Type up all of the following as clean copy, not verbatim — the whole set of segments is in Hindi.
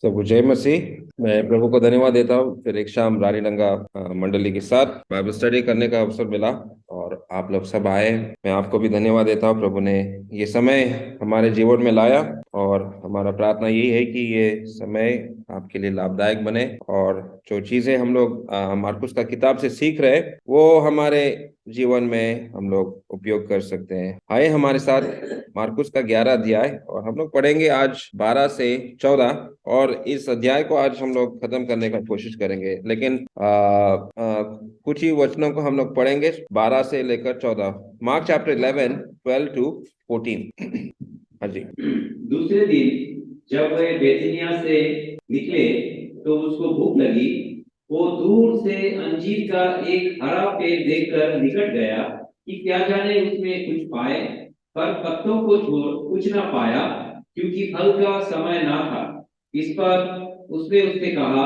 सबको जय मसीह। मैं प्रभु को धन्यवाद देता हूँ। फिर एक शाम रानीलंगा मंडली के साथ बाइबल स्टडी करने का अवसर मिला और आप लोग सब आए। मैं आपको भी धन्यवाद देता हूँ। प्रभु ने ये समय हमारे जीवन में लाया और हमारा प्रार्थना यही है कि ये समय आपके लिए लाभदायक बने और जो चीजें हम लोग मार्कुस का किताब से सीख रहे हैं वो हमारे जीवन में हम लोग उपयोग कर सकते हैं। आए हमारे साथ मार्कुस का 11 अध्याय और हम लोग पढ़ेंगे आज 12 से 14 और इस अध्याय को आज हम लोग खत्म करने का कोशिश करेंगे। लेकिन कुछ ही वचनों को हम लोग पढ़ेंगे 12 से लेकर 14। Mark chapter 11 12 to 14। हाँ जी। दूसरे दिन जब वे बेथनिया से निकले तो उसको भूख लगी। वो दूर से अंजीर का एक हरा पेड़ देखकर निकट गया कि क्या जाने उसमें कुछ पाए, पर पत्तों को छोड़ कुछ न पाया, क्योंकि फल का समय ना था। इस पर उसने उससे कहा,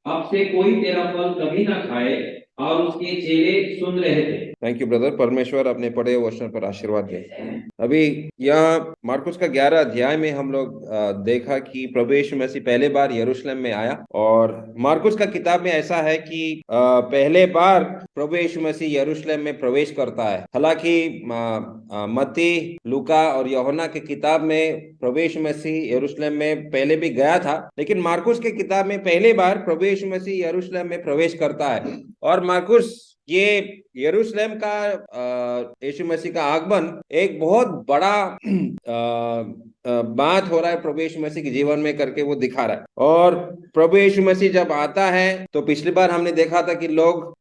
अब से कोई तेरा फल कभी ना खाए। और उसके चेले सुन रहे थे। Thank you brother. परमेश्वर अपने पढ़े वचन पर आशीर्वाद दे। अभी यह मार्कुस का 11 अध्याय में हम लोग देखा कि प्रभु यीशु मसीह पहले बार यरूशलेम में आया और मार्कुस का किताब में ऐसा है कि पहले बार प्रभु यीशु मसीह यरूशलेम में प्रवेश करता है। हालांकि मत्ती, लूका और यूहन्ना के किताब में प्रभु यीशु मसीह यरूशलेम में पहले भी गया था, लेकिन मार्कुस के किताब में पहली बार प्रभु यीशु मसीह यरूशलेम में प्रवेश करता है। और मार्कुस ये यरूशलेम का यीशु मसीह का आगमन एक बहुत बड़ा बात हो रहा है प्रभु यीशु मसीह के जीवन में करके वो दिखा रहा है। और प्रभु यीशु मसीह जब आता है तो पिछली बार हमने देखा था कि लोग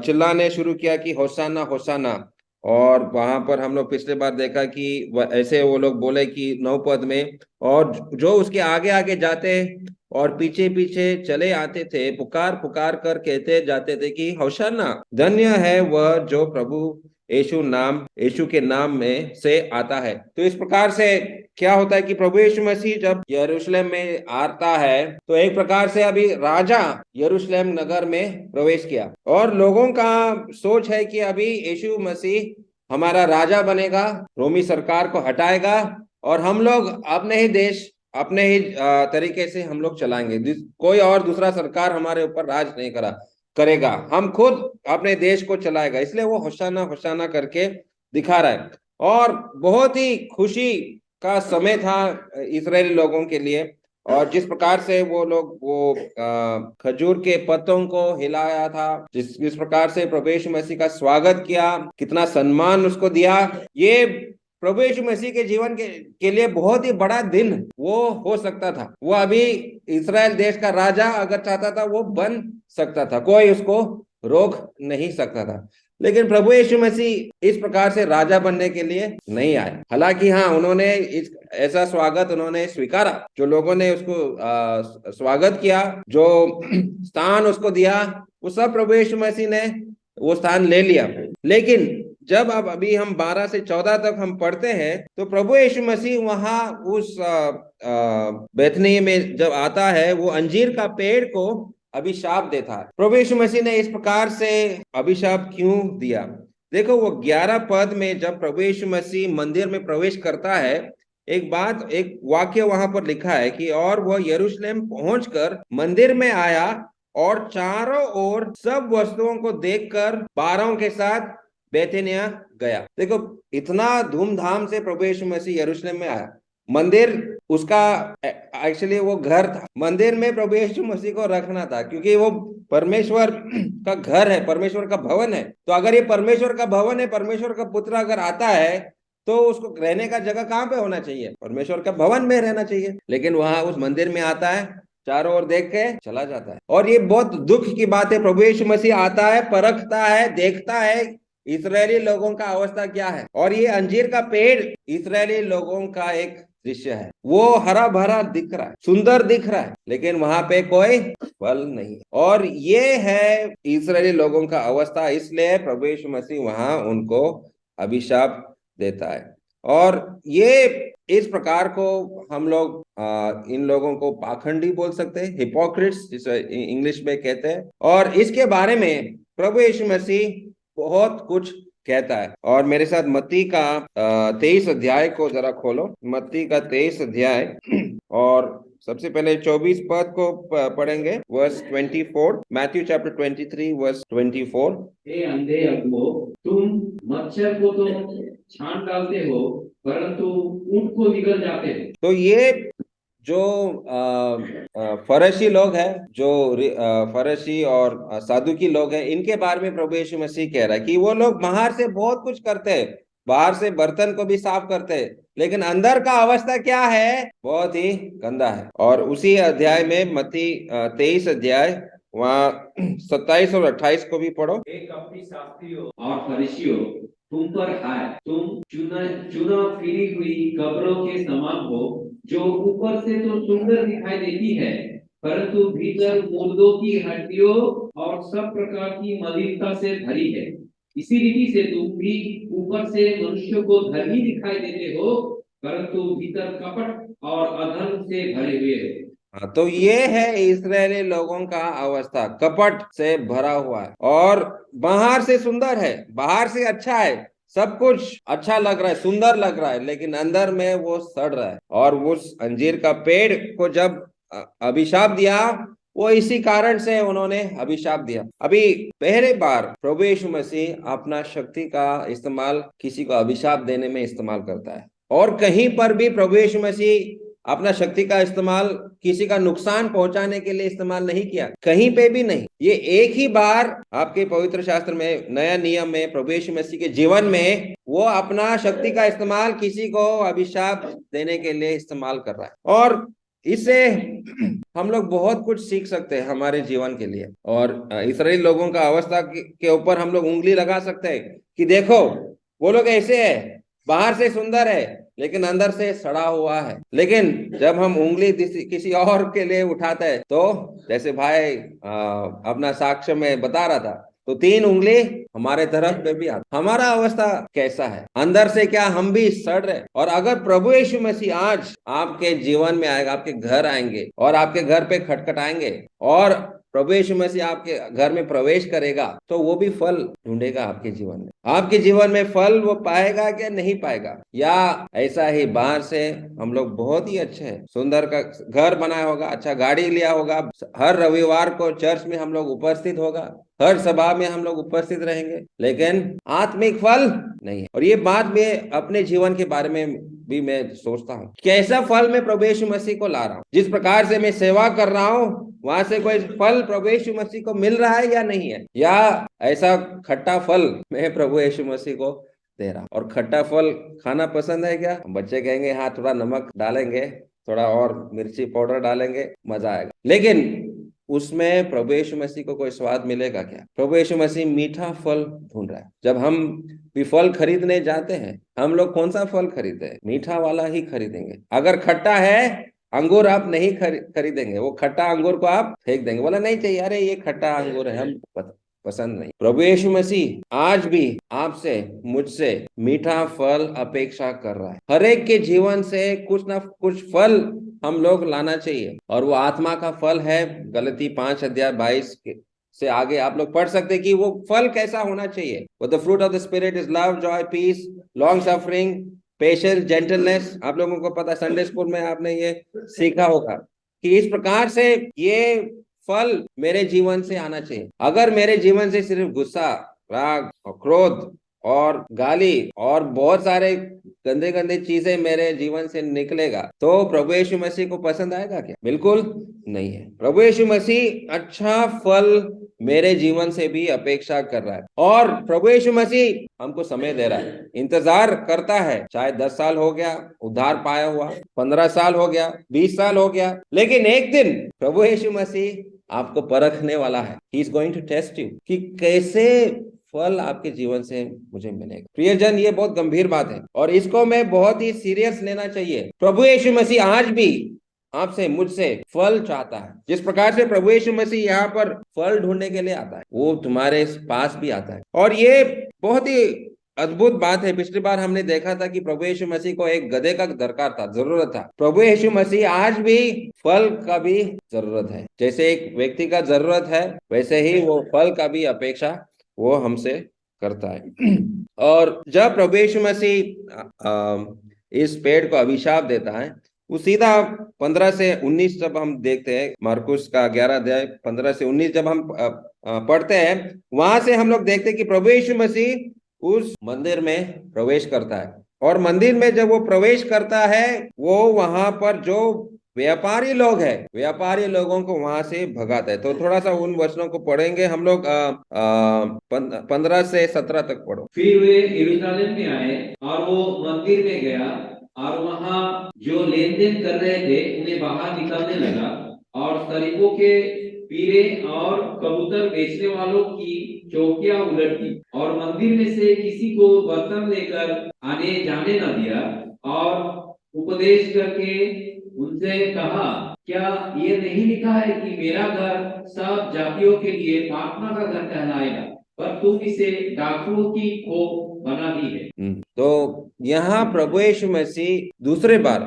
चिल्लाने शुरू किया कि होसाना होसाना। और वहां पर हम लोग पिछले बार देखा कि ऐसे वो लोग बोले कि 9 पद में, और जो उसके आगे आगे जाते और पीछे पीछे चले आते थे, पुकार पुकार कर कहते जाते थे कि होशाना, धन्य है वह जो प्रभु यीशु के नाम में से आता है। तो इस प्रकार से क्या होता है कि प्रभु यीशु मसीह जब यरूशलेम में आता है तो एक प्रकार से अभी राजा यरूशलेम नगर में प्रवेश किया और लोगों का सोच है कि अभी यीशु मसीह हमारा राजा बनेगा, रोमी सरकार को हटाएगा और हम लोग अपने ही देश अपने ही तरीके से हम लोग चलाएंगे। कोई और दूसरा सरकार हमारे ऊपर राज नहीं करेगा, हम खुद अपने देश को चलाएगा। इसलिए वो होशाना होशाना करके दिखा रहा है। और बहुत ही खुशी का समय था इजरायली लोगों के लिए। और जिस प्रकार से वो लोग वो खजूर के पत्तों को हिलाया था, जिस प्रकार से प्रभु यीशु मसीह का स्वागत किया, कितना सम्मान उसको दिया, ये प्रभु यीशु मसीह के जीवन के लिए बहुत ही बड़ा दिन वो हो सकता था। वो अभी इस्राएल देश का राजा अगर चाहता था वो बन सकता था, कोई उसको रोक नहीं सकता था। लेकिन प्रभु यीशु मसीह इस प्रकार से राजा बनने के लिए नहीं आए। हालांकि हाँ, उन्होंने ऐसा स्वागत उन्होंने स्वीकारा, जो लोगों ने उसको स्वागत किया, जो स्थान उसको दिया, वो सब प्रभु यीशु मसीह ने वो स्थान ले लिया। लेकिन जब अब अभी हम 12 से 14 तक हम पढ़ते हैं तो प्रभु यीशु मसीह वहां उस बेथनी में जब आता है, वो अंजीर का पेड़ को अभिशाप देता है। प्रभु यीशु मसीह ने इस प्रकार से अभिशाप क्यों दिया? देखो, वो 11 पद में जब प्रभु यीशु मसीह मंदिर में प्रवेश करता है, एक वाक्य वहां पर लिखा है कि और वह यरूशलेम पहुंचकर मंदिर में आया और चारों ओर सब वस्तुओं को देखकर 12 के साथ बेथनिया गया। देखो, इतना धूमधाम से प्रभु यीशु मसीह यरूशलेम में आया। मंदिर उसका एक्चुअली वो घर था, मंदिर में प्रभु यीशु मसीह को रखना था, क्योंकि वो परमेश्वर का घर है, परमेश्वर का भवन है। तो अगर ये परमेश्वर का भवन है, परमेश्वर का पुत्र अगर आता है तो उसको रहने का जगह कहाँ पे होना चाहिए? परमेश्वर का भवन में रहना चाहिए। लेकिन वहां उस मंदिर में आता है, चारों ओर देख के चला जाता है। और ये बहुत दुख की बात है। प्रभु यीशु मसीह आता है, परखता है, देखता है इस्राएली लोगों का अवस्था क्या है। और ये अंजीर का पेड़ इस्राएली लोगों का एक दृश्य है। वो हरा भरा दिख रहा है, सुंदर दिख रहा है, लेकिन वहां पे कोई फल नहीं। और ये है इस्राएली लोगों का अवस्था। इसलिए प्रभु यीशु मसीह वहां उनको अभिशाप देता है। और ये इस प्रकार को हम लोग इन लोगों को पाखंडी बोल सकते हैं, हिपोक्रिट्स जिसे इंग्लिश में कहते हैं। और इसके बारे में प्रभु यीशु मसीह बहुत कुछ कहता है। और मेरे साथ मत्ती का 23 अध्याय को जरा खोलो। मत्ती का 23 अध्याय और सबसे पहले 24 पद को पढ़ेंगे, वर्स 24, मैथ्यू चैप्टर 23 वर्स 24। हे अंधे अगुओ, तुम मच्छर को तो छान डालते हो, परंतु ऊंट को निगल जाते हो। तो ये जो फरीसी लोग हैं, जो फरीसी और सादुकी लोग हैं, इनके बारे में प्रभु यीशु मसीह कह रहा है कि वो लोग बाहर से बहुत कुछ करते हैं, बाहर से बर्तन को भी साफ करते हैं, लेकिन अंदर का अवस्था क्या है, बहुत ही गंदा है। और उसी अध्याय में मत्ती 23 अध्याय, वहाँ 27 और 28 को भी पढ़ो। हे कपटी शास्त्रियों और फरीसियों, तुम पर हाय, तुम चुना फिरी हुई कब्रों के समान हो, जो ऊपर से तो सुंदर दिखाई देती है, परंतु भीतर मुर्दों की हड्डियों और सब प्रकार की मलिनता से भरी है। इसी रीति से तुम भी ऊपर से मनुष्य को धर्मी दिखाई देते हो, परंतु भीतर कपट और अधर्म से भरे हुए हो। हाँ, तो ये है इस्राएली लोगों का अवस्था, कपट से भरा हुआ है और बाहर से सुंदर है, बाहर से अच्छा है, सब कुछ अच्छा लग रहा है, सुंदर लग रहा है, लेकिन अंदर में वो सड़ रहा है। और उस अंजीर का पेड़ को जब अभिशाप दिया, वो इसी कारण से उन्होंने अभिशाप दिया। अभी पहले बार प्रभु यीशु मसीह अपना शक्ति का इस्तेमाल किसी को अभिशाप देने में इस्तेमाल करता है, और कहीं पर भी प्रभु यीशु मसीह अपना शक्ति का इस्तेमाल किसी का नुकसान पहुंचाने के लिए इस्तेमाल नहीं किया, कहीं पे भी नहीं। ये एक ही बार आपके पवित्र शास्त्र में, नया नियम में, प्रभु यीशु मसीह के जीवन में वो अपना शक्ति का इस्तेमाल किसी को अभिशाप देने के लिए इस्तेमाल कर रहा है। और इससे हम लोग बहुत कुछ सीख सकते हैं हमारे जीवन के लिए। और इस्राएली लोगों का अवस्था के ऊपर हम लोग उंगली लगा सकते हैं कि देखो वो लोग ऐसे है, बाहर से सुंदर है लेकिन अंदर से सड़ा हुआ है। लेकिन जब हम उंगली किसी और के लिए उठाते हैं, तो जैसे भाई अपना साक्ष्य में बता रहा था, तो 3 उंगली हमारे तरफ पे भी आता। हमारा अवस्था कैसा है, अंदर से क्या हम भी सड़ रहे? और अगर प्रभु यीशु मसीह आज आपके जीवन में आएगा, आपके घर आएंगे और आपके घर पे खटखटाएंगे और प्रभु यीशु मसीह आपके घर में प्रवेश करेगा, तो वो भी फल ढूंढेगा आपके जीवन में। आपके जीवन में फल वो पाएगा क्या नहीं पाएगा? या ऐसा ही बाहर से हम लोग बहुत ही अच्छे हैं, सुंदर का घर बनाया होगा, अच्छा गाड़ी लिया होगा, हर रविवार को चर्च में हम लोग उपस्थित होगा, हर सभा में हम लोग उपस्थित रहेंगे, लेकिन आत्मिक फल नहीं है। और ये बात मैं अपने जीवन के बारे में भी मैं सोचता हूँ, कैसा फल मैं प्रभु यीशु मसीह को ला रहा हूँ। जिस प्रकार से मैं सेवा कर रहा हूँ, वहां से कोई फल प्रभु यीशु मसीह को मिल रहा है या नहीं है? या ऐसा खट्टा फल मैं प्रभु यीशु मसीह को दे रहा हूं? और खट्टा फल खाना पसंद है क्या? बच्चे कहेंगे हाँ, थोड़ा नमक डालेंगे, थोड़ा और मिर्ची पाउडर डालेंगे, मजा आएगा। लेकिन उसमें प्रभु यीशु मसीह को कोई स्वाद मिलेगा क्या? प्रभु यीशु मसीह मीठा फल ढूंढ रहा है। जब हम भी फल खरीदने जाते हैं, हम लोग कौन सा फल खरीदते हैं? मीठा वाला ही खरीदेंगे। अगर खट्टा है अंगूर आप नहीं खरीदेंगे, वो खट्टा अंगूर को आप फेंक देंगे, बोला नहीं चाहिए, अरे ये खट्टा अंगूर है, हम पसंद नहीं। प्रभु यीशु मसीह आज भी आपसे, मुझसे मीठा फल अपेक्षा कर रहा है। हर एक के जीवन से कुछ ना कुछ फल हम लोग लाना चाहिए, और वो आत्मा का फल है। गलती 5 अध्याय 22 से आगे आप लोग पढ़ सकते कि वो फल कैसा होना चाहिए। The fruit of the spirit is love, joy, peace, long suffering, patience, gentleness. आप लोगों को पता, संडे स्कूल में आपने ये सीखा होगा कि इस प्रकार से ये फल मेरे जीवन से आना चाहिए। अगर मेरे जीवन से सिर्फ गुस्सा, राग और क्रोध और गाली और बहुत सारे गंदे गंदे चीजें मेरे जीवन से निकलेगा, तो प्रभु यीशु मसीह को पसंद आएगा क्या? बिल्कुल नहीं है। प्रभु यीशु मसीह अच्छा फल मेरे जीवन से भी अपेक्षा कर रहा है, और प्रभु यीशु मसीह हमको समय दे रहा है, इंतजार करता है। चाहे 10 साल हो गया उद्धार पाया हुआ, 15 साल हो गया, 20 साल हो गया, लेकिन एक दिन प्रभु यीशु मसीह आपको परखने वाला है। He is going to test you कि कैसे फल आपके जीवन से मुझे मिलेगा। प्रियजन, ये बहुत गंभीर बात है और इसको मैं बहुत ही सीरियस लेना चाहिए। प्रभु यीशु मसीह आज भी आपसे, मुझसे फल चाहता है। जिस प्रकार से प्रभु यीशु मसीह यहाँ पर फल ढूंढने के लिए आता है, वो तुम्हारे पास भी आता है। और ये बहुत ही अद्भुत बात है। पिछली बार हमने देखा था कि प्रभु यीशु मसीह को एक गधे का दरकार था, जरूरत था। प्रभु यीशु मसीह आज भी फल का भी जरूरत है। जैसे एक व्यक्ति का जरूरत है, वैसे ही वो फल का भी अपेक्षा वो हमसे करता है। और जब प्रभु यीशु मसीह इस पेड़ को अभिशाप देता है, वो सीधा 15 से 19 जब हम देखते हैं, मार्कुस का 11 अध्याय 15 से 19 जब हम पढ़ते हैं, वहां से हम लोग देखते हैं कि प्रभु यीशु मसीह उस मंदिर में प्रवेश करता है। और मंदिर में जब वो प्रवेश करता है, वो वहां पर जो व्यापारी लोग हैं, व्यापारी लोगों को वहां से भगाता है। तो थोड़ा सा उन वचनों को पढ़ेंगे हम लोग, 15 से 17 तक पढ़ो। फिर वे यरूशलेम में आए और वो मंदिर में गया और वहां जो लेन देन कर रहे थे उन्हें बाहर निकालने लगा और शरीफों के पीरे और कबूतर बेचने वालों की चौकियां उलट दी और मंदिर में से किसी को बर्तन लेकर आने जाने न दिया और उपदेश करके उनसे कहा, क्या ये नहीं लिखा है कि मेरा घर सब जातियों के लिए प्रार्थना का घर कहलाएगा, पर तुम इसे डाकुओं की खोप बना दी है। तो यहाँ प्रभु यीशु मसीह दूसरे बार,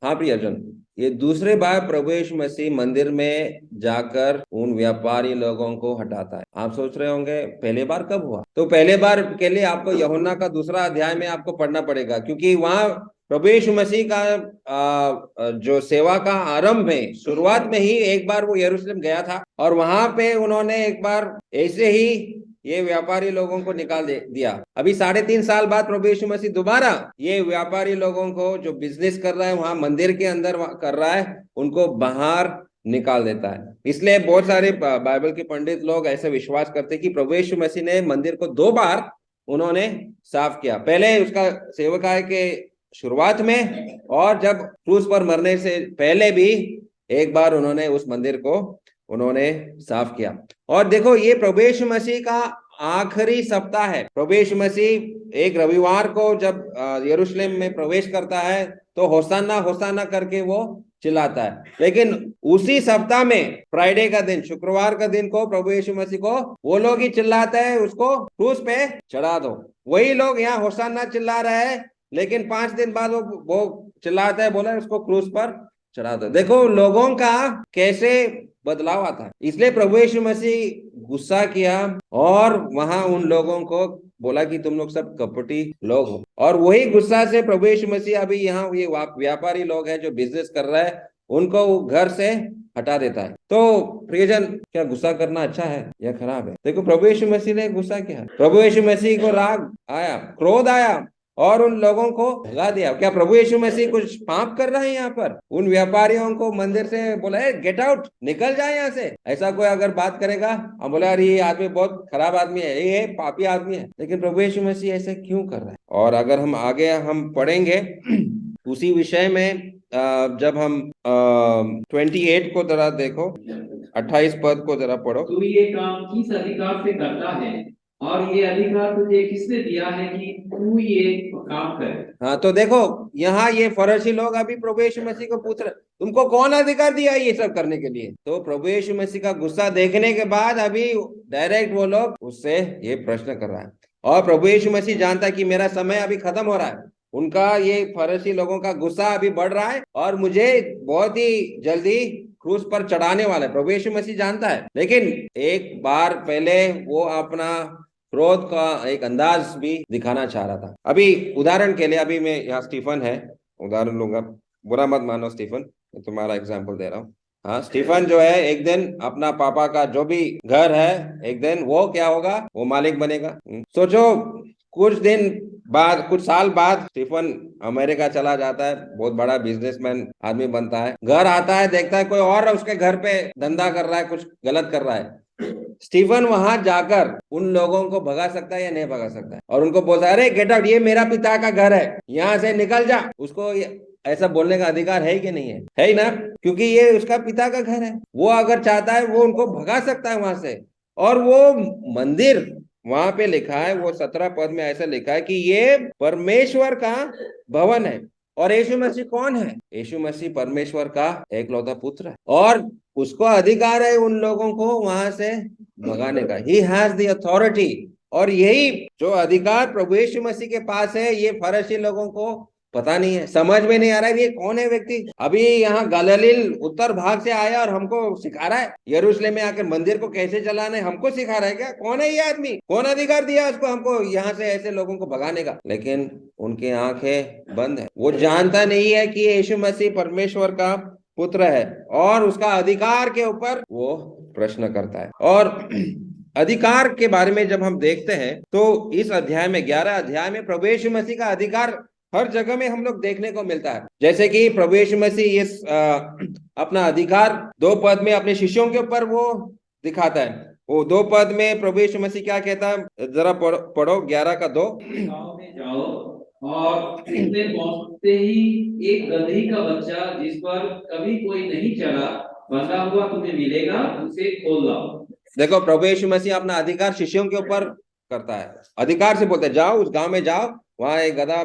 हाँ प्रियजन, ये दूसरे बार प्रभु यीशु मसीह मंदिर में जाकर उन व्यापारी लोगों को हटाता है। आप सोच रहे होंगे पहले बार कब हुआ? तो पहले बार के लिए आपको यूहन्ना का 2 अध्याय में आपको पढ़ना पड़ेगा, क्योंकि वहां प्रभु यीशु मसीह का जो सेवा का आरंभ है, शुरुआत में ही एक बार वो यरूशलेम गया था और वहां पे उन्होंने एक बार ऐसे ही ये व्यापारी लोगों को निकाल दिया। अभी 3.5 साल बाद प्रभु यीशु मसीह दोबारा ये व्यापारी लोगों को जो बिजनेस कर रहा है वहां मंदिर के अंदर कर रहा है, उनको बाहर निकाल देता है। इसलिए बहुत सारे बाइबल के पंडित लोग ऐसे विश्वास करते हैं कि प्रभु यीशु मसीह ने मंदिर को 2 बार उन्होंने साफ किया। पहले उसका सेवकाई के शुरुआत में, और जब क्रूस पर मरने से पहले भी एक बार उन्होंने उस मंदिर को उन्होंने साफ किया। और देखो, ये प्रभु यीशु मसीह का आखिरी सप्ताह है। प्रभु यीशु मसीह एक रविवार को जब यरूशलेम में प्रवेश करता है तो होसाना होसाना करके वो चिल्लाता है। लेकिन उसी सप्ताह में फ्राइडे का दिन, शुक्रवार का दिन को प्रभु यीशु मसीह को वो लोग ही चिल्लाते हैं, उसको क्रूस पे चढ़ा दो। वही लोग यहाँ होसाना चिल्ला रहे हैं, लेकिन 5 दिन बाद वो चिल्लाता है, बोला उसको क्रूस पर चढ़ा दो। देखो लोगों का कैसे बदलाव आता है। इसलिए प्रभु यीशु मसीह गुस्सा किया और वहां उन लोगों को बोला कि तुम लोग सब कपटी लोग हो। और वही गुस्सा से प्रभु यीशु मसीह अभी यहाँ ये व्यापारी लोग हैं जो बिजनेस कर रहे हैं, उनको घर से हटा देता है। तो प्रियजन, क्या गुस्सा करना अच्छा है या खराब है? देखो प्रभु यीशु मसीह ने गुस्सा किया, प्रभु यीशु मसीह को राग आया, क्रोध आया और उन लोगों को भगा दिया। क्या प्रभु यीशु मसीह कुछ पाप कर रहे हैं यहाँ पर? उन व्यापारियों को मंदिर से बोला है गेट आउट, निकल जाए यहाँ से। ऐसा कोई अगर बात करेगा, हम बोला अरे ये आदमी बहुत खराब आदमी है, ये पापी आदमी है। लेकिन प्रभु यीशु मसीह ऐसे क्यों कर रहा है? और अगर हम आगे हम पढ़ेंगे उसी विषय में, जब हम 28 को जरा देखो, 28 पद को जरा पढ़ो। तू ये काम किस अधिकार से करता है और ये अधिकार तुझे किसने दिया है कि तू ये काम करे? हाँ, तो देखो यहाँ ये फरीसी लोग अभी प्रभु यीशु मसीह को पूछ रहे, तुमको कौन अधिकार दिया ये सब करने के लिए? तो प्रभु यीशु मसीह का गुस्सा देखने के बाद अभी डायरेक्ट वो लोग उससे ये प्रश्न कर रहा है। और प्रभु यीशु मसीह जानता है कि मेरा समय अभी खत्म हो रहा है। उनका ये फरीसी लोगों का गुस्सा अभी बढ़ रहा है और मुझे बहुत ही जल्दी क्रूस पर चढ़ाने वाला है, प्रभु यीशु मसीह जानता है। लेकिन एक बार पहले वो अपना क्रोध का एक अंदाज भी दिखाना चाह रहा था। अभी उदाहरण के लिए, अभी मैं यहाँ स्टीफन है, उदाहरण लूंगा, बुरा मत मानो स्टीफन, तुम्हारा एग्जाम्पल दे रहा हूँ। हाँ, स्टीफन जो है एक दिन अपना पापा का जो भी घर है, एक दिन वो क्या होगा, वो मालिक बनेगा। सोचो कुछ दिन बाद, कुछ साल बाद स्टीफन अमेरिका चला जाता है, बहुत बड़ा बिजनेसमैन आदमी बनता है, घर आता है, देखता है कोई और उसके घर पे धंधा कर रहा है, कुछ गलत कर रहा है। स्टीफन वहां जाकर उन लोगों को भगा सकता है या नहीं भगा सकता है? और उनको बोलता है अरे गेट आउट, ये मेरा पिता का घर है, यहाँ से निकल जा। उसको ऐसा बोलने का अधिकार है कि नहीं है? है ही ना, क्योंकि ये उसका पिता का घर है। वो अगर चाहता है वो उनको भगा सकता है वहां से। और वो मंदिर वहां पे लिखा है, वो 17 पद में ऐसा लिखा है कि ये परमेश्वर का भवन है। और यीशु मसीह कौन है? यीशु मसीह परमेश्वर का एकलौता पुत्र है और उसको अधिकार है उन लोगों को वहां से भगाने का। He has the authority. और यही जो अधिकार प्रभु यीशु मसीह के पास है, ये फरीसी लोगों को पता नहीं है, समझ में नहीं आ रहा है ये कौन है व्यक्ति। अभी यहाँ गलील उत्तर भाग से आया और हमको सिखा रहा है यरूशलेम में आकर मंदिर को कैसे चलाना है, हमको सिखा रहा है क्या? कौन है ये आदमी? कौन अधिकार दिया उसको हमको यहाँ से ऐसे लोगों को भगाने का? लेकिन उनकी आंखें बंद है, वो जानता नहीं है कि यीशु मसीह परमेश्वर का पुत्र है और उसका अधिकार के ऊपर वो प्रश्न करता है। और अधिकार के बारे में जब हम देखते हैं तो इस अध्याय में 11 अध्याय में प्रभु यीशु मसीह का अधिकार हर जगह में हम लोग देखने को मिलता है। जैसे कि प्रभु यीशु मसीह इस अपना अधिकार 2 पद में अपने शिष्यों के ऊपर वो दिखाता है। वो 2 पद में प्रभु यीशु मसीह क्या कहता है, जरा पढ़ो 11 का 2। गांव में जाओ और उसमें पहुंचते ही एक गदही का बच्चा जिस पर कभी कोई नहीं चला बंधा हुआ तुम्हें मिलेगा, उसे खोल लाओ। देखो प्रभु यीशु मसीह अपना अधिकार शिष्यों के ऊपर करता है, अधिकार से बोलते जाओ उस गांव में जाओ, वहां एक गधा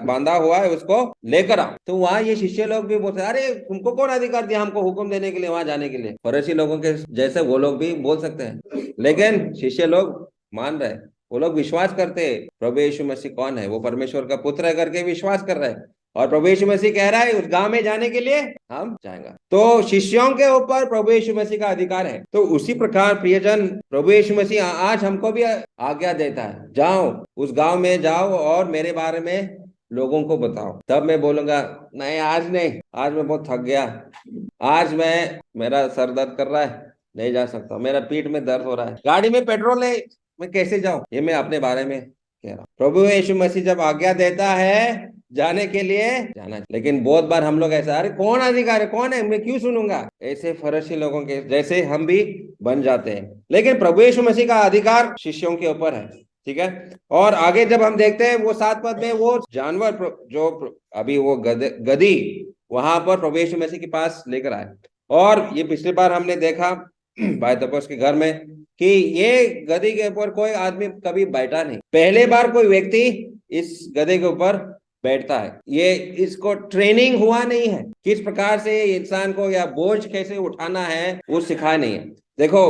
बांधा हुआ है उसको लेकर आओ। तो वहां ये शिष्य लोग भी बोलते अरे तुमको कौन अधिकार दिया हमको हुक्म देने के लिए वहां जाने के लिए? फरीसी लोगों के जैसे वो लोग भी बोल सकते हैं, लेकिन शिष्य लोग मान रहे, वो लोग विश्वास करते प्रभु यीशु मसीह कौन है, वो परमेश्वर का पुत्र है करके विश्वास कर रहे हैं। और प्रभु यीशु मसीह कह रहा है उस गांव में जाने के लिए हम जाएंगे। तो शिष्यों के ऊपर प्रभु यीशु मसीह का अधिकार है। तो उसी प्रकार प्रियजन प्रभु यीशु मसीह आज हमको भी आज्ञा देता है, जाओ उस गांव में जाओ और मेरे बारे में लोगों को बताओ। तब मैं बोलूंगा नहीं आज नहीं, आज मैं बहुत थक गया, आज मेरा सर दर्द कर रहा है, नहीं जा सकता, मेरा पीठ में दर्द हो रहा है, गाड़ी में पेट्रोल नहीं, मैं कैसे जाऊं? ये मैं अपने बारे में कह रहा हूं। प्रभु यीशु मसीह जब आज्ञा देता है जाने के लिए जाना, लेकिन बहुत बार हम लोग ऐसा अरे कौन अधिकार है, कौन है, मैं क्यों सुनूंगा, ऐसे फरीसी लोगों के जैसे हम भी बन जाते हैं। लेकिन प्रभु यीशु मसीह का अधिकार शिष्यों के ऊपर है, ठीक है। और आगे जब हम देखते हैं वो 7 पद में वो जानवर जो अभी वो गधी वहां पर प्रभु यीशु मसीह के पास लेकर आए। और ये पिछली बार हमने देखा भाई तपस के घर में कि ये गधी के ऊपर कोई आदमी कभी बैठा नहीं, पहले बार कोई व्यक्ति इस गधे के ऊपर बैठता है। ये इसको ट्रेनिंग हुआ नहीं है, किस प्रकार से इंसान को या बोझ कैसे उठाना है वो सिखाया नहीं है। देखो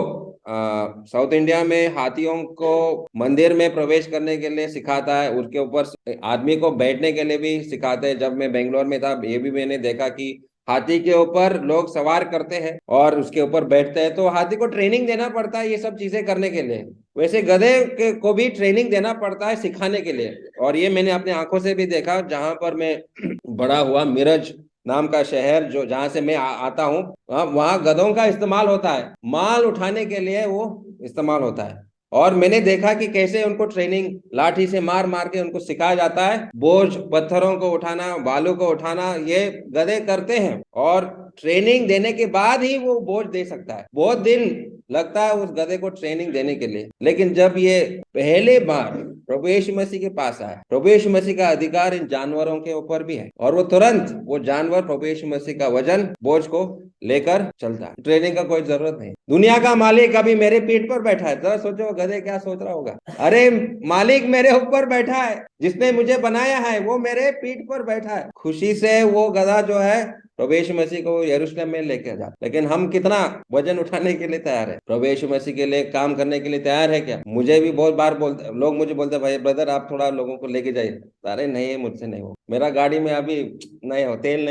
साउथ इंडिया में हाथियों को मंदिर में प्रवेश करने के लिए सिखाता है, उसके ऊपर आदमी को बैठने के लिए भी सिखाते हैं। जब मैं बेंगलोर में था ये भी मैंने देखा कि हाथी के ऊपर लोग सवार करते हैं और उसके ऊपर बैठते हैं, तो हाथी को ट्रेनिंग देना पड़ता है ये सब चीजें करने के लिए। वैसे गधे को भी ट्रेनिंग देना पड़ता है सिखाने के लिए। और ये मैंने अपने आंखों से भी देखा, जहां पर मैं बड़ा हुआ, मिरज नाम का शहर जो जहां से मैं आता हूँ, वहां गधों का इस्तेमाल होता है, माल उठाने के लिए वो इस्तेमाल होता है। और मैंने देखा कि कैसे उनको ट्रेनिंग लाठी से मार मार के उनको सिखाया जाता है, बोझ पत्थरों को उठाना, बालू को उठाना, ये गधे करते हैं। और ट्रेनिंग देने के बाद ही वो बोझ दे सकता है, बहुत दिन लगता है उस गधे को ट्रेनिंग देने के लिए। लेकिन जब ये पहले बार प्रभु यीशु मसीह के पास आया, प्रभु यीशु मसीह का अधिकार इन जानवरों के ऊपर भी है और वो तुरंत वो जानवर प्रभु यीशु मसीह का वजन बोझ को लेकर चलता है, ट्रेनिंग का कोई जरूरत नहीं। दुनिया का मालिक अभी मेरे पीठ पर बैठा है, जरा सोचो गधे क्या सोच रहा होगा, अरे मालिक मेरे ऊपर बैठा है, जिसने मुझे बनाया है वो मेरे पीठ पर बैठा है। खुशी से वो गधा जो है प्रभु यीशु मसीह को यरूशलेम में लेकर जाता। लेकिन हम कितना वजन उठाने के लिए तैयार है, प्रभु यीशु मसीह के लिए काम करने के लिए तैयार है क्या? मुझे भी बहुत बार लोग मुझे बोलते भाई ब्रदर आप थोड़ा लोगों को लेके जाइए, अरे नहीं मुझसे नहीं हो, मेरा गाड़ी में अभी नहीं हो, तेल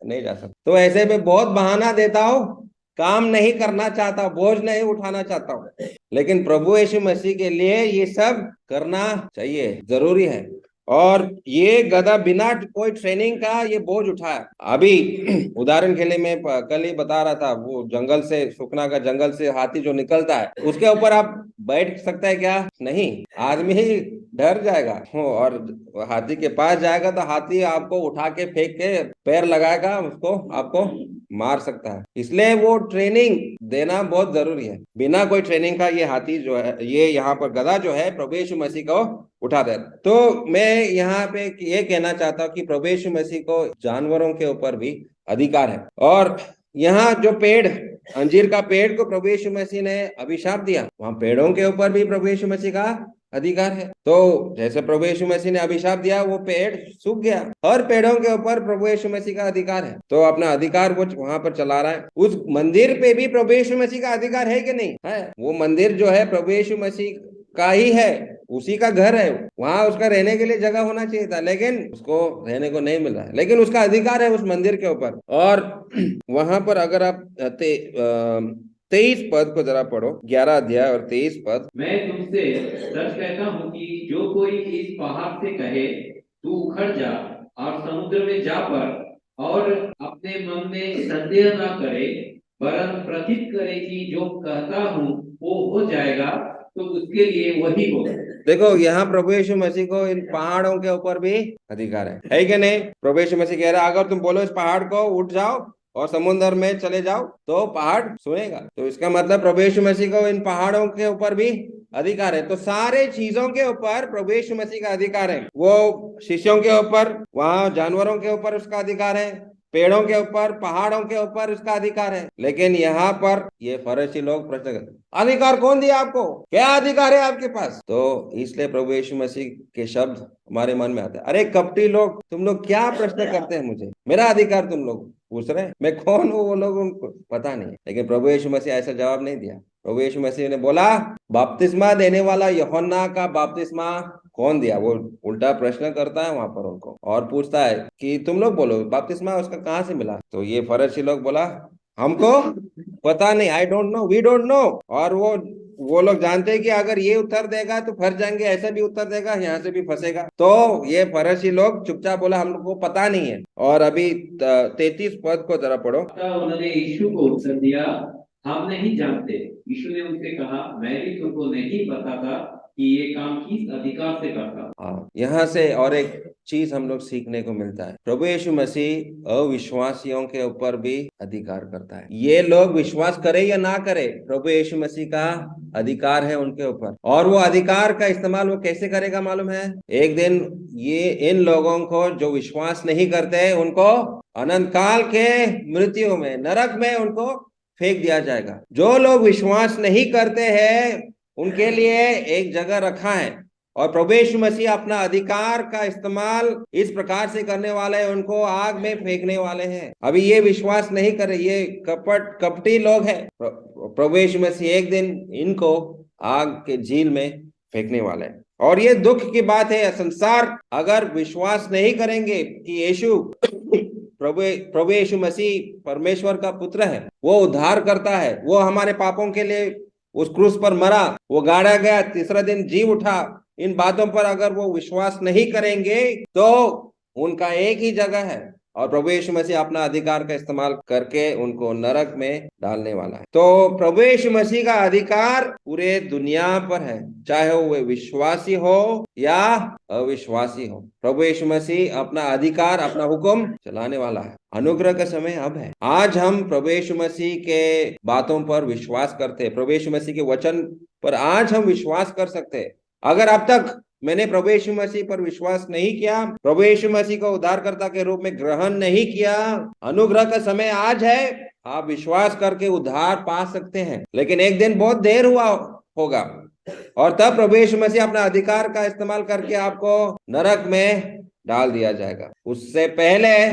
नहीं जा सकता। तो ऐसे में बहुत बहाना देता हूँ, काम नहीं करना चाहता, बोझ नहीं उठाना चाहता हूँ। लेकिन प्रभु यीशु मसीह के लिए ये सब करना चाहिए, जरूरी है। और ये गधा बिना कोई ट्रेनिंग का ये बोझ उठाया। अभी उदाहरण के लिए मैं कल ही बता रहा था, वो जंगल से, सुखना का जंगल से हाथी जो निकलता है उसके ऊपर आप बैठ सकता है क्या? नहीं, आदमी ही डर जाएगा। और हाथी के पास जाएगा तो हाथी आपको उठा के फेंक के पैर लगाएगा, उसको आपको मार सकता है। इसलिए वो ट्रेनिंग देना बहुत जरूरी है। बिना कोई ट्रेनिंग का ये हाथी जो है, ये यहाँ पर गधा जो है प्रभु यीशु मसीह को उठा दे। तो मैं यहाँ पे ये कहना चाहता हूँ कि प्रभु यीशु मसीह को जानवरों के ऊपर भी अधिकार है। और यहाँ जो पेड़, अंजीर का पेड़ को प्रभु यीशु मसीह ने अभिशाप दिया, वहां पेड़ों के ऊपर भी प्रभु यीशु मसीह का अधिकार है। तो जैसे प्रभु यीशु मसीह ने अभिशाप दिया, वो पेड़ सूख गया, हर पेड़ों के ऊपर प्रभु यीशु मसीह का अधिकार है। तो अपना अधिकार वो वहां पर चला रहा है। उस मंदिर पे भी प्रभु यीशु मसीह का अधिकार है कि नहीं है? वो मंदिर जो है प्रभु यीशु मसीह का ही है, उसी का घर है, वहां उसका रहने के लिए जगह होना चाहिए था, लेकिन उसको रहने को नहीं मिला, लेकिन उसका अधिकार है उस मंदिर के ऊपर। और वहां पर अगर आप 23 पद को जरा पढ़ो, 11 अध्याय और 23 पद। मैं तुमसे सच कहता हूँ कि जो कोई इस पहाड़ से कहे तू उखड़ जा और समुद्र में जा पड़, और अपने मन में संदेह न करे, वरन प्रतीत करे कि जो कहता हूँ वो हो जाएगा, तो उसके लिए वही होगा। देखो, यहाँ प्रभु यीशु मसीह को इन पहाड़ों के ऊपर भी अधिकार है कि नहीं? प्रभु यीशु मसीह कह रहा है, अगर तुम बोलो इस पहाड़ को उठ जाओ और समुद्र में चले जाओ, तो पहाड़ सुनेगा। तो इसका मतलब प्रभु यीशु मसीह को इन पहाड़ों के ऊपर भी अधिकार है। तो सारे चीजों के ऊपर प्रभु यीशु मसीह का अधिकार है। वो शिष्यों के ऊपर, वहां जानवरों के ऊपर उसका अधिकार है, पेड़ों के ऊपर, पहाड़ों के ऊपर उसका अधिकार है। लेकिन यहाँ पर ये फरीसी लोग प्रश्न करते, अधिकार कौन दिया आपको? क्या अधिकार है आपके पास? तो इसलिए प्रभु यीशु मसीह के शब्द हमारे मन में आते हैं, अरे कपटी लोग, तुम लोग क्या प्रश्न करते हैं मुझे? मेरा अधिकार तुम लोग पूछ रहे हैं, मैं कौन हूँ? वो लोग उनको पता नहीं है। लेकिन प्रभु यीशु मसीह ऐसा जवाब नहीं दिया। प्रभु यीशु मसीह ने बोला, बपतिस्मा देने वाला यूहन्ना का बपतिस्मा कौन दिया? वो उल्टा प्रश्न करता है वहां पर उनको और पूछता है कि तुम लोग बोलो, बपतिस्मा उसका कहाँ से मिला? तो ये फरीसी लोग बोला, हमको पता नहीं, I don't know, we don't know. और वो लोग जानते हैं कि अगर ये उत्तर देगा तो फंस जाएंगे, ऐसा भी उत्तर देगा यहाँ से भी फंसेगा। तो ये फरीसी लोग चुपचाप बोला, हम लोग को पता नहीं है। और अभी 33 पद को जरा पढ़ो। तब उन्होंने यीशु को उत्तर दिया, हम नहीं जानते। यीशु ने उनसे कहा, मैं भी तुमको नहीं बताता कि ये काम किस अधिकार से करता। हाँ, यहाँ से और एक चीज हम लोग सीखने को मिलता है, प्रभु यीशु मसीह अविश्वासियों के ऊपर भी अधिकार करता है। ये लोग विश्वास करे या ना करे, प्रभु यीशु मसीह का अधिकार है उनके ऊपर। और वो अधिकार का इस्तेमाल वो कैसे करेगा मालूम है? एक दिन ये इन लोगों को जो विश्वास नहीं करते, उनको अनंत काल के मृत्यु में, नरक में उनको फेंक दिया जाएगा। जो लोग विश्वास नहीं करते हैं उनके लिए एक जगह रखा है, और प्रभु यीशु मसीह अपना अधिकार का इस्तेमाल इस प्रकार से करने वाले हैं, उनको आग में फेंकने वाले हैं। अभी ये विश्वास नहीं करे, ये कपटी लोग हैं, प्रभु यीशु मसीह एक दिन इनको आग के झील में फेंकने वाले हैं। और ये दुख की बात है, संसार अगर विश्वास नहीं करेंगे कि यीशु प्रभु यीशु मसीह परमेश्वर का पुत्र है, वो उद्धार करता है, वो हमारे पापों के लिए उस क्रूस पर मरा, वो गाड़ा गया, तीसरा दिन जी उठा, इन बातों पर अगर वो विश्वास नहीं करेंगे तो उनका एक ही जगह है, और प्रभु यीशु मसीह अपना अधिकार का इस्तेमाल करके उनको नरक में डालने वाला है। तो प्रभु यीशु मसीह का अधिकार पूरे दुनिया पर है, चाहे वो विश्वासी हो या अविश्वासी हो। प्रभु यीशु मसीह अपना अधिकार, अपना हुक्म चलाने वाला है। अनुग्रह का समय अब है। आज हम प्रभु यीशु मसीह के बातों पर विश्वास करते हैं, प्रभु यीशु मसीह के वचन पर आज हम विश्वास कर सकते हैं। अगर अब तक मैंने प्रभु यीशु मसीह पर विश्वास नहीं किया, प्रभु यीशु मसीह को उद्धारकर्ता के रूप में ग्रहण नहीं किया, अनुग्रह का समय आज है। आप विश्वास करके उद्धार पा सकते हैं, लेकिन एक दिन बहुत देर हुआ होगा, और तब प्रभु यीशु मसीह अपना अधिकार का इस्तेमाल करके आपको नरक में डाल दिया जाएगा। उससे पहले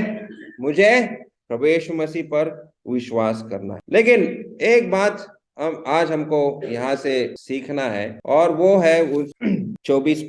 मुझे प्रभु यीशु मसीह पर विश्वास करना है। लेकिन एक बात हम आज हमको यहाँ से सीखना है, और वो है उस 24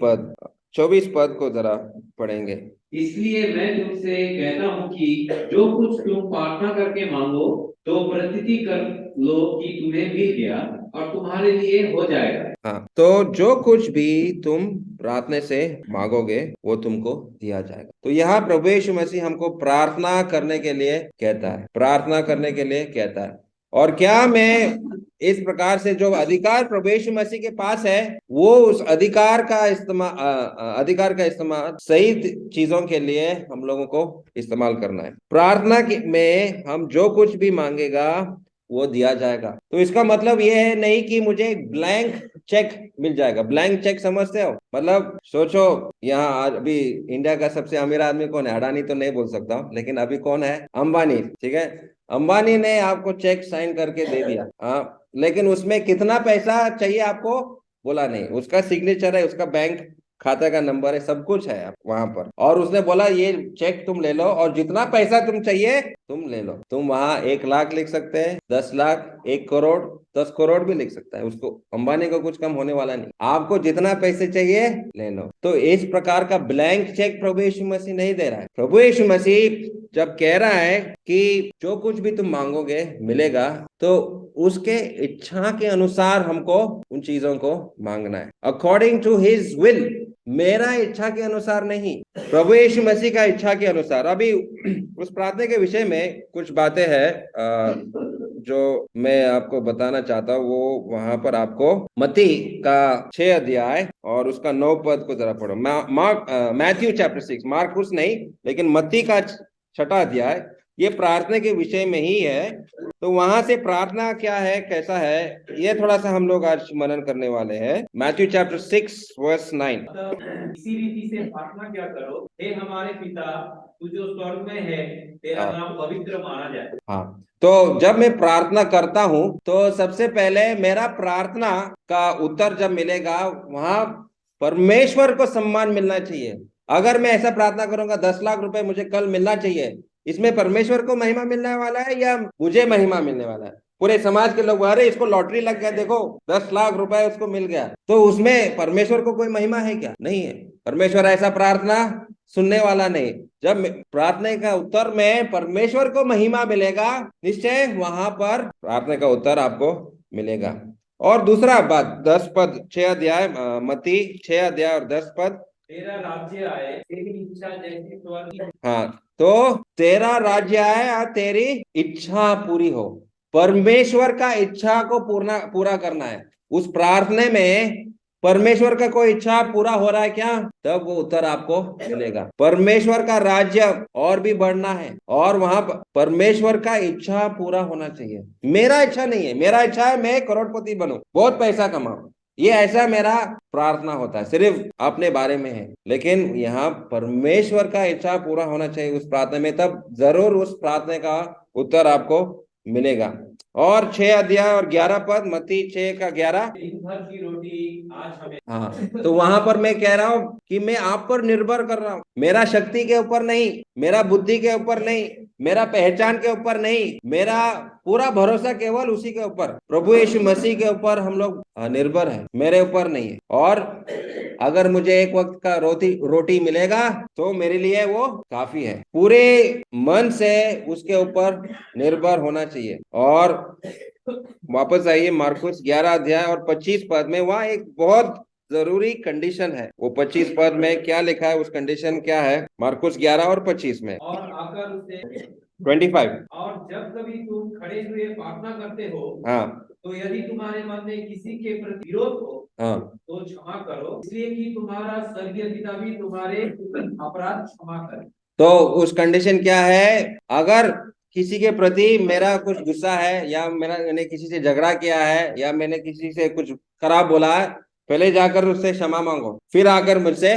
पद को जरा पढ़ेंगे। इसलिए मैं तुमसे कहता हूँ कि जो कुछ तुम प्रार्थना करके मांगो, तो प्रतीति कर लो कि तुम्हें मिल गया और तुम्हारे लिए हो जाएगा। हाँ, तो जो कुछ भी तुम प्रार्थना से मांगोगे वो तुमको दिया जाएगा। तो यहाँ प्रभु यीशु मसीह हमको प्रार्थना करने के लिए कहता है, प्रार्थना करने के लिए कहता है। और क्या मैं इस प्रकार से जो अधिकार प्रभु यीशु मसीह के पास है, वो उस अधिकार का इस्तेमाल सही चीजों के लिए हम लोगों को इस्तेमाल करना है। प्रार्थना में हम जो कुछ भी मांगेगा वो दिया जाएगा। तो इसका मतलब ये है नहीं कि मुझे ब्लैंक चेक मिल जाएगा। ब्लैंक चेक समझते हो? मतलब सोचो, यहाँ आज अभी इंडिया का सबसे अमीर आदमी कौन है? अडानी तो नहीं बोल सकता हूँ, लेकिन अभी कौन है? अंबानी। ठीक है, अंबानी ने आपको चेक साइन करके दे दिया, हाँ, लेकिन उसमें कितना पैसा चाहिए आपको बोला नहीं, उसका सिग्नेचर है, उसका बैंक खाता का नंबर है, सब कुछ है वहां पर। और उसने बोला ये चेक तुम ले लो और जितना पैसा तुम चाहिए तुम ले लो। तुम वहां 1 लाख लिख सकते हैं, 10 लाख, 1 करोड़, 10 करोड़ भी लिख सकता है, उसको अंबानी को कुछ कम होने वाला नहीं। आपको जितना पैसे चाहिए ले लो। तो इस प्रकार का ब्लैंक चेक प्रभु यीशु मसीह नहीं दे रहा है। प्रभु यीशु मसीह जब कह रहा है कि जो कुछ भी तुम मांगोगे मिलेगा, तो उसके इच्छा के अनुसार हमको उन चीजों को मांगना है, अकॉर्डिंग टू हिज विल। मेरा इच्छा के अनुसार नहीं, प्रभु यीशु मसीह का इच्छा के अनुसार। अभी उस प्रार्थना के विषय में कुछ बातें हैं जो मैं आपको बताना चाहता हूँ। वो वहां पर आपको मत्ती का 6 अध्याय और उसका 9 पद को जरा पढ़ो। मैथ्यू चैप्टर 6, मार्कुस नहीं, लेकिन मत्ती का 6 अध्याय, ये प्रार्थना के विषय में ही है। तो वहां से प्रार्थना क्या है, कैसा है, ये थोड़ा सा हम लोग आज मनन करने वाले हैं। Matthew chapter 6 verse 9। इसी रीति से प्रार्थना क्या करो, हे हमारे पिता तू जो स्वर्ग में है, तेरा नाम पवित्र माना जाए। हाँ, तो जब मैं प्रार्थना करता हूं तो सबसे पहले मेरा प्रार्थना का उत्तर जब मिलेगा, वहां परमेश्वर को सम्मान मिलना चाहिए। अगर मैं ऐसा प्रार्थना करूंगा 10 लाख रुपए मुझे कल मिलना चाहिए, इसमें परमेश्वर को महिमा मिलने वाला है या मुझे महिमा मिलने वाला है? पूरे समाज के लोग, अरे इसको लॉटरी लग गया, देखो 10 लाख रुपए उसको मिल गया, तो उसमें परमेश्वर को कोई महिमा है क्या? नहीं है। परमेश्वर ऐसा प्रार्थना सुनने वाला नहीं। जब प्रार्थना का उत्तर में परमेश्वर को महिमा मिलेगा, निश्चय वहां पर प्रार्थना का उत्तर आपको मिलेगा। और दूसरा बात, 10 पद 6 अध्याय, मत्ती 6 अध्याय और 10 पद, तेरा राज्य आए, तेरी इच्छा जैसी स्वर्ग। हाँ, तो तेरा राज्य आए और तेरी इच्छा पूरी हो। परमेश्वर का इच्छा को पूरा करना है। उस प्रार्थना में परमेश्वर का कोई इच्छा पूरा हो रहा है क्या, तब वो उत्तर आपको मिलेगा। परमेश्वर का राज्य और भी बढ़ना है और वहां परमेश्वर का इच्छा पूरा होना चाहिए। मेरा इच्छा नहीं है, मेरा इच्छा है मैं करोड़पति बनूं, बहुत पैसा कमाऊं, ये ऐसा मेरा प्रार्थना होता है, सिर्फ अपने बारे में है। लेकिन यहाँ परमेश्वर का इच्छा पूरा होना चाहिए उस प्रार्थना में, तब जरूर उस प्रार्थना का उत्तर आपको मिलेगा। और 6 अध्याय और 11 पद, मत्ती 6 का 11, दिन भर की रोटी आज हमें। हाँ, तो वहां पर मैं कह रहा हूं कि मैं आप पर निर्भर कर रहा हूं, मेरा शक्ति के ऊपर नहीं, मेरा बुद्धि के ऊपर नहीं, मेरा पहचान के ऊपर नहीं, मेरा पूरा भरोसा केवल उसी के ऊपर, प्रभु यीशु मसीह के ऊपर हम लोग निर्भर है, मेरे ऊपर नहीं है। और अगर मुझे एक वक्त का रोटी मिलेगा तो मेरे लिए वो काफी है। पूरे मन से उसके ऊपर निर्भर होना चाहिए। और वापस आइए मार्कुस 11 अध्याय और 25 पद में, वहां एक बहुत जरूरी कंडीशन है। वो 25 पद में क्या लिखा है, उस कंडीशन क्या है, मार्कुस 11 और 25 में, और आकर उसे 25। और जब कभी तुम खड़े हुए प्रार्थना करते हो, हाँ, तो यदि तुम्हारे मन में किसी के प्रति विरोध हो, हाँ, तो क्षमा करो, इसलिए कि तुम्हारा स्वर्गीय पिता भी तुम्हारे अपराध क्षमा करे। तो उस कंडीशन क्या है, अगर किसी के प्रति मेरा कुछ गुस्सा है, या मैंने किसी से झगड़ा किया है, या मैंने किसी से कुछ खराब बोला है, पहले जाकर उससे क्षमा मांगो, फिर आकर मुझसे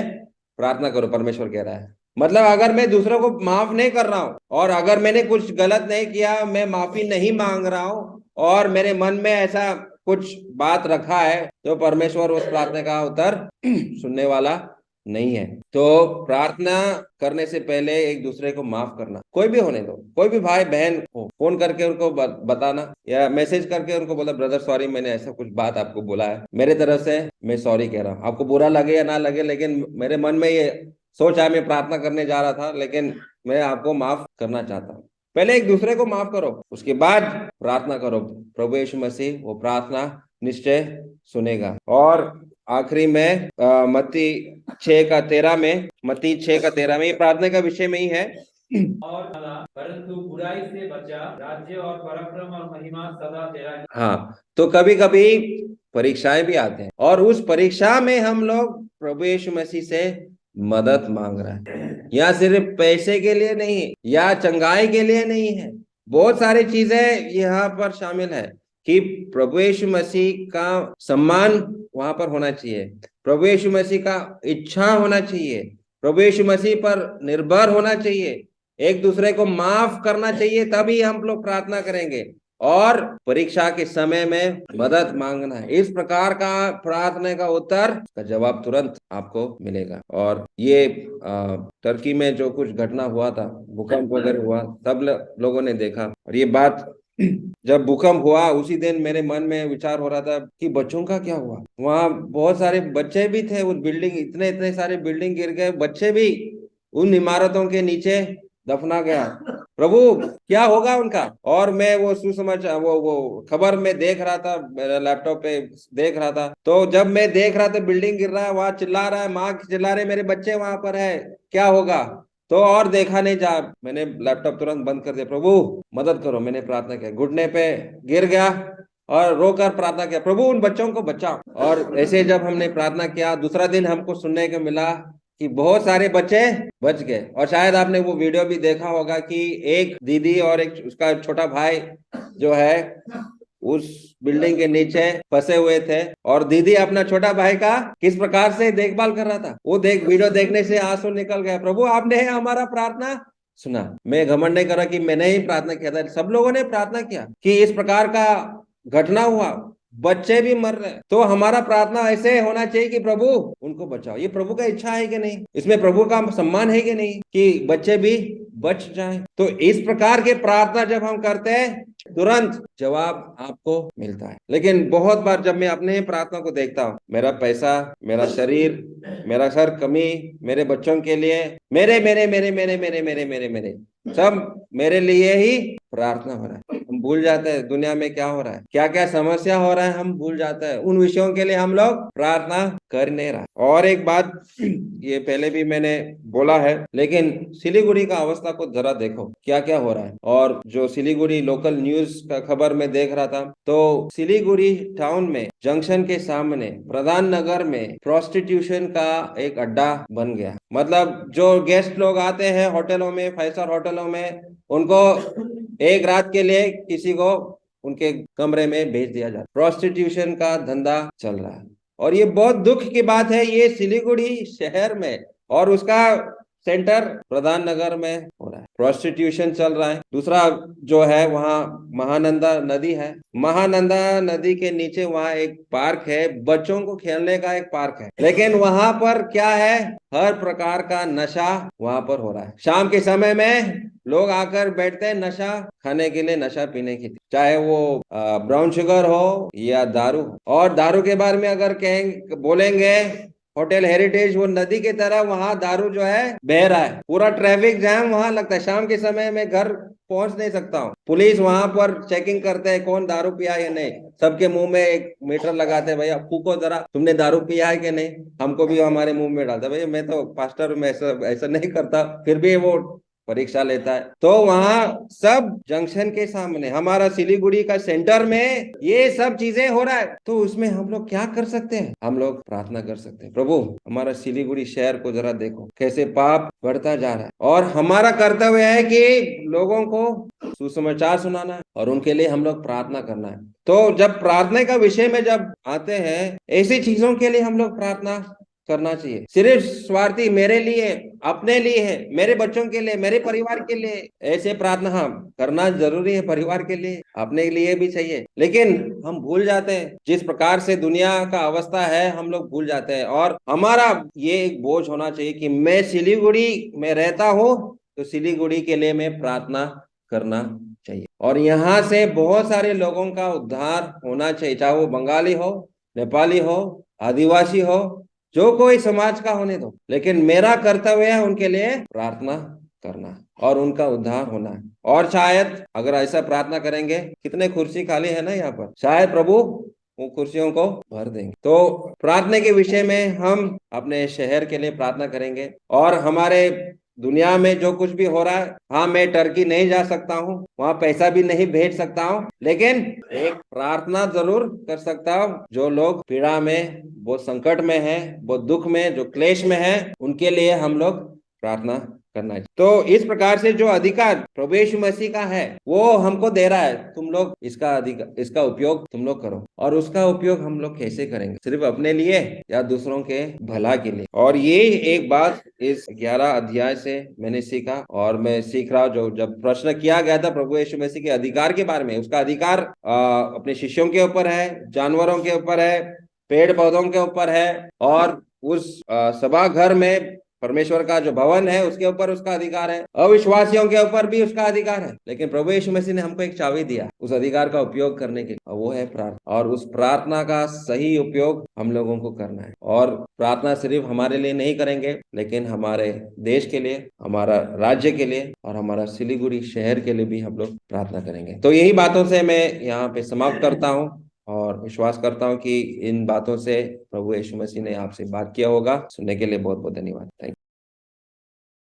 प्रार्थना करो, परमेश्वर कह रहा है। मतलब अगर मैं दूसरों को माफ नहीं कर रहा हूं और अगर मैंने कुछ गलत नहीं किया, मैं माफी नहीं मांग रहा हूं और मेरे मन में ऐसा कुछ बात रखा है, तो परमेश्वर उस प्रार्थना का उत्तर सुनने वाला नहीं है। तो प्रार्थना करने से पहले एक दूसरे को माफ करना, कोई भी होने दो, कोई भी भाई बहन हो, फोन करके उनको बताना या मैसेज करके उनको बोला, ब्रदर सॉरी, मैंने ऐसा कुछ बात आपको बोला है, मेरे तरफ से मैं सॉरी कह रहा हूँ, आपको बुरा लगे या ना लगे, लेकिन मेरे मन में ये सोच है, मैं प्रार्थना करने जा रहा था, लेकिन मैं आपको माफ करना चाहता हूँ। पहले एक दूसरे को माफ करो, उसके बाद प्रार्थना करो। प्रभु यीशु मसीह वो प्रार्थना निश्चय सुनेगा। और आखिरी में मत्ती 6 का 13 में, मत्ती 6 का 13 में, ये प्रार्थना का विषय में ही है। और परंतु बुराई से बचा, राज्य और पराक्रम और महिमा सदा तेरा। हाँ, तो कभी कभी परीक्षाएं भी आते हैं और उस परीक्षा में हम लोग प्रभु यीशु मसीह से मदद मांग रहे हैं, या सिर्फ पैसे के लिए नहीं, या चंगाई के लिए नहीं है, बहुत सारी चीजें यहाँ पर शामिल है कि प्रभु यीशु मसीह का सम्मान वहां पर होना चाहिए, प्रभु यीशु मसीह का इच्छा होना चाहिए, प्रभु यीशु मसीह पर निर्भर होना चाहिए, एक दूसरे को माफ करना चाहिए, तभी हम लोग प्रार्थना करेंगे। और परीक्षा के समय में मदद मांगना है। इस प्रकार का प्रार्थना का उत्तर का जवाब तुरंत आपको मिलेगा। और ये टर्की में जो कुछ घटना हुआ था, भूकंप वगैरह हुआ, सब लोगों ने देखा। और ये बात जब भूकंप हुआ उसी दिन मेरे मन में विचार हो रहा था कि बच्चों का क्या हुआ। वहां बहुत सारे बच्चे भी थे, उस बिल्डिंग, इतने इतने सारे बिल्डिंग गिर गए, बच्चे भी उन इमारतों के नीचे दफना गया। प्रभु क्या होगा उनका। और मैं वो सुसमाचार वो खबर में देख रहा था, मेरा लैपटॉप पे देख रहा था। तो जब मैं देख रहा था बिल्डिंग गिर रहा है, वहां चिल्ला रहा है, माँ चिल्ला रहे, मेरे बच्चे वहां पर है, क्या होगा। तो और देखा नहीं जा, मैंने लैपटॉप तुरंत बंद कर दिया। प्रभु मदद करो, मैंने प्रार्थना किया, घुटने पे गिर गया और रोकर प्रार्थना किया, प्रभु उन बच्चों को बचाओ। और ऐसे जब हमने प्रार्थना किया, दूसरा दिन हमको सुनने को मिला कि बहुत सारे बच्चे बच गए। और शायद आपने वो वीडियो भी देखा होगा कि एक दीदी और एक उसका छोटा भाई जो है उस बिल्डिंग के नीचे फंसे हुए थे, और दीदी अपना छोटा भाई का किस प्रकार से देखभाल कर रहा था। वो वीडियो देखने से आंसू निकल गया। प्रभु आपने हमारा प्रार्थना सुना। मैं घमंड नहीं कर रहा कि मैंने ही प्रार्थना किया था, सब लोगों ने प्रार्थना किया कि इस प्रकार का घटना हुआ, बच्चे भी मर रहे। तो हमारा प्रार्थना ऐसे होना चाहिए कि प्रभु उनको बचाओ। ये प्रभु का इच्छा है कि नहीं, इसमें प्रभु का सम्मान है कि नहीं कि बच्चे भी बच जाएं। तो इस प्रकार के प्रार्थना जब हम करते हैं तुरंत जवाब आपको मिलता है। लेकिन बहुत बार जब मैं अपने प्रार्थना को देखता हूँ, मेरा पैसा, मेरा शरीर, मेरा सर कमी, मेरे बच्चों के लिए, मेरे मेरे मेरे मेरे मेरे मेरे मेरे मेरे सब मेरे लिए ही प्रार्थना हो रहा है। हम भूल जाते हैं दुनिया में क्या हो रहा है, क्या क्या समस्या हो रहा है, हम भूल जाते हैं। उन विषयों के लिए हम लोग प्रार्थना कर नहीं रहा। और एक बात, ये पहले भी मैंने बोला है, लेकिन सिलीगुड़ी का अवस्था को जरा देखो क्या क्या हो रहा है। और जो सिलीगुड़ी लोकल न्यूज का खबर में देख रहा था, तो सिलीगुड़ी टाउन में जंक्शन के सामने प्रधान नगर में प्रोस्टिट्यूशन का एक अड्डा बन गया। मतलब जो गेस्ट लोग आते हैं होटलों में, 5 स्टार होटलों में, उनको एक रात के लिए किसी को उनके कमरे में भेज दिया जाता। प्रोस्टिट्यूशन का धंधा चल रहा है। और ये बहुत दुख की बात है, ये सिलीगुड़ी शहर में और उसका सेंटर प्रधान नगर में हो रहा है, प्रोस्टिट्यूशन चल रहा है। दूसरा जो है वहाँ महानंदा नदी है, महानंदा नदी के नीचे वहाँ एक पार्क है, बच्चों को खेलने का एक पार्क है। लेकिन वहां पर क्या है, हर प्रकार का नशा वहां पर हो रहा है। शाम के समय में लोग आकर बैठते हैं नशा खाने के लिए, नशा पीने के लिए, चाहे वो ब्राउन शुगर हो या दारू हो। और दारू के बारे में अगर कहेंगे, बोलेंगे, होटल हेरिटेज वो नदी की तरह वहां दारू जो है बह रहा है, पूरा ट्रैफिक जैम वहां लगता है। शाम के समय में घर पहुंच नहीं सकता हूँ, पुलिस वहां पर चेकिंग करते हैं कौन दारू पिया या नहीं। सबके मुंह में एक मीटर लगाते हैं, भैया फूको जरा, तुमने दारू पिया है कि नहीं। हमको भी हमारे मुंह में डालता है, भैया मैं तो पास्टर, मैं ऐसा ऐसा नहीं करता, फिर भी वो परीक्षा लेता है। तो वहां सब जंक्शन के सामने, हमारा सिलीगुड़ी का सेंटर में ये सब चीजें हो रहा है। तो उसमें हम लोग क्या कर सकते हैं, हम लोग प्रार्थना कर सकते हैं, प्रभु हमारा सिलीगुड़ी शहर को जरा देखो कैसे पाप बढ़ता जा रहा है। और हमारा कर्तव्य है कि लोगों को सुसमाचार सुनाना है और उनके लिए हम लोग प्रार्थना करना है। तो जब प्रार्थना का विषय में जब आते हैं, ऐसी चीजों के लिए हम लोग प्रार्थना करना चाहिए। सिर्फ स्वार्थी मेरे लिए, अपने लिए है, मेरे बच्चों के लिए, मेरे परिवार के लिए, ऐसे प्रार्थना हम करना जरूरी है। परिवार के लिए, अपने लिए भी चाहिए। लेकिन हम भूल जाते हैं, जिस प्रकार से दुनिया का अवस्था है, हम लोग भूल जाते हैं। और हमारा ये एक बोझ होना चाहिए कि मैं सिलीगुड़ी में रहता हूँ, तो सिलीगुड़ी के लिए मैं प्रार्थना करना चाहिए। और यहाँ से बहुत सारे लोगों का उद्धार होना चाहिए, चाहे वो बंगाली हो, नेपाली हो, आदिवासी हो, जो कोई समाज का होने दो। लेकिन मेरा कर्तव्य है उनके लिए प्रार्थना करना और उनका उद्धार होना है। और शायद अगर ऐसा प्रार्थना करेंगे, कितने कुर्सी खाली है ना यहाँ पर, शायद प्रभु वो कुर्सियों को भर देंगे। तो प्रार्थना के विषय में हम अपने शहर के लिए प्रार्थना करेंगे। और हमारे दुनिया में जो कुछ भी हो रहा है, हाँ मैं टर्की नहीं जा सकता हूँ, वहां पैसा भी नहीं भेज सकता हूँ, लेकिन एक प्रार्थना जरूर कर सकता हूँ। जो लोग पीड़ा में, वो संकट में है, वो दुख में, जो क्लेश में है, उनके लिए हम लोग प्रार्थना करना है। तो इस प्रकार से जो अधिकार प्रभु यीशु मसीह का है वो हमको दे रहा है, तुम लोग इसका उपयोग तुम लोग करो। और उसका उपयोग हम लोग कैसे करेंगे? सिर्फ अपने लिए या दूसरों के भला के लिए? और ये एक बात इस 11 अध्याय से मैंने सीखा, और मैं सीख रहा हूं। जो जब प्रश्न किया गया था प्रभु यीशु मसीह के अधिकार के बारे में, उसका अधिकार अपने शिष्यों के ऊपर है, जानवरों के ऊपर है, पेड़ पौधों के ऊपर है, और उस सभा घर में परमेश्वर का जो भवन है उसके ऊपर उसका अधिकार है, अविश्वासियों के ऊपर भी उसका अधिकार है। लेकिन प्रभु यीशु मसीह ने हमको एक चाबी दिया उस अधिकार का उपयोग करने के लिए, और वो है प्रार्थना। और उस प्रार्थना का सही उपयोग हम लोगों को करना है। और प्रार्थना सिर्फ हमारे लिए नहीं करेंगे, लेकिन हमारे देश के लिए, हमारा राज्य के लिए, और हमारा सिलीगुड़ी शहर के लिए भी हम लोग प्रार्थना करेंगे। तो यही बातों से मैं यहाँ पे समाप्त करता हूँ, और विश्वास करता हूँ कि इन बातों से प्रभु यीशु मसीह ने आपसे बात किया होगा। सुनने के लिए बहुत बहुत धन्यवाद। Thank you.